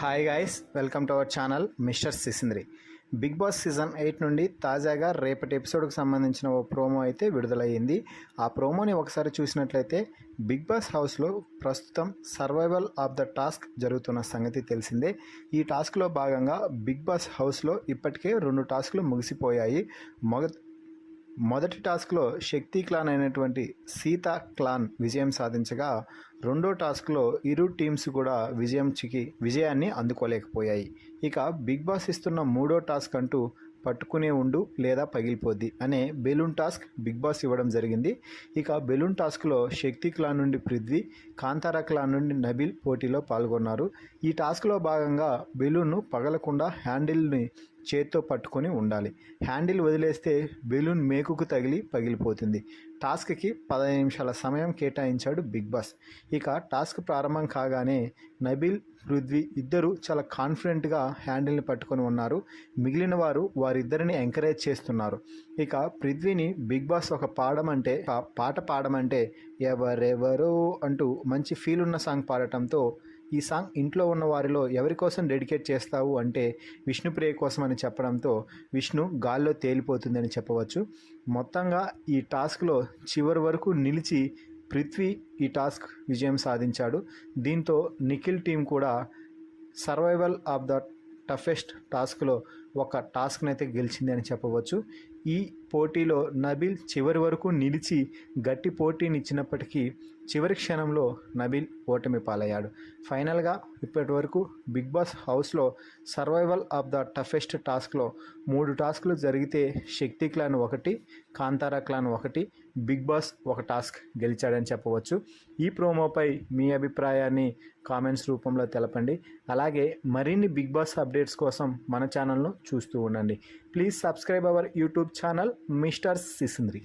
Hi guys, welcome to our channel mister Sisindri. Big boss season 8 నుండి తాజాగా రేపటి ఎపిసోడ్కి సంబంధించిన ఓ ప్రోమో అయితే విడుదలయ్యింది. ఆ ప్రోమోని ఒకసారి చూసినట్లయితే బిగ్ బాస్ హౌస్లో ప్రస్తుతం సర్వైవల్ ఆఫ్ ద టాస్క్ జరుగుతున్న సంగతి తెలిసిందే. ఈ టాస్క్లో భాగంగా బిగ్ బాస్ హౌస్లో ఇప్పటికే 2 టాస్క్లు ముగిసిపోయాయి. మొదటి టాస్క్లో శక్తి క్లాన్ అయినటువంటి సీత క్లాన్ విజయం సాధించగా, రెండో టాస్క్లో ఇరు టీమ్స్ కూడా విజయాన్ని అందుకోలేకపోయాయి. ఇక బిగ్ బాస్ ఇస్తున్న మూడో టాస్క్ అంటూ పట్టుకునే ఉండు లేదా పగిలిపోద్ది అనే బెలూన్ టాస్క్ బిగ్ బాస్ ఇవ్వడం జరిగింది. ఇక బెలూన్ టాస్క్లో శక్తి క్లాన్ నుండి పృథ్వీ, కాంతారా క్లాన్ నుండి నబీల్ పోటీలో పాల్గొన్నారు. ఈ టాస్క్లో భాగంగా బెలూన్ను పగలకుండా హ్యాండిల్ని చేత్తో పట్టుకొని ఉండాలి. హ్యాండిల్ వదిలేస్తే బెలూన్ మేకుకు తగిలి పగిలిపోతుంది. టాస్క్కి 15 నిమిషాల సమయం కేటాయించాడు బిగ్ బాస్. ఇక టాస్క్ ప్రారంభం కాగానే నబీల్, పృథ్వీ ఇద్దరు చాలా కాన్ఫిడెంట్గా హ్యాండిల్ని పట్టుకొని ఉన్నారు. మిగిలిన వారిద్దరిని ఎంకరేజ్ చేస్తున్నారు. ఇక పృథ్వీని బిగ్ బాస్ ఒక పాట పాడమంటే ఎవరెవరో అంటూ మంచి ఫీల్ ఉన్న సాంగ్ పాడటంతో, ఈ సాంగ్ ఇంట్లో ఉన్న వారిలో ఎవరి కోసం డెడికేట్ చేస్తావు అంటే విష్ణుప్రియ కోసం అని చెప్పడంతో విష్ణు గాల్లో తేలిపోతుందని చెప్పవచ్చు. మొత్తంగా ఈ టాస్క్లో చివరి వరకు నిలిచి పృథ్వీ ఈ టాస్క్ విజయం సాధించాడు. దీంతో నిఖిల్ టీం కూడా సర్వైవల్ ఆఫ్ ద టఫెస్ట్ టాస్క్లో ఒక టాస్క్ని అయితే గెలిచింది అని చెప్పవచ్చు. ఈ పోటీలో నబీల్ చివరి వరకు నిలిచి గట్టి పోటీనిచ్చినప్పటికీ చివరి క్షణంలో నబీల్ ఓటమి పాలయ్యాడు. ఫైనల్గా ఇప్పటి వరకు బిగ్ బాస్ హౌస్లో సర్వైవల్ ఆఫ్ ద టఫెస్ట్ టాస్క్లో 3 టాస్క్లు జరిగితే Shakti clan 1, Kantara clan 1, Bigg Boss ఒక టాస్క్ గెలిచాడని చెప్పవచ్చు. ఈ ప్రోమోపై మీ అభిప్రాయాన్ని కామెంట్స్ రూపంలో తెలపండి. అలాగే మరిన్ని బిగ్ బాస్ అప్డేట్స్ కోసం మన ఛానల్ను చూస్తూ ఉండండి. Please subscribe our YouTube channel mister సిసింద్రి.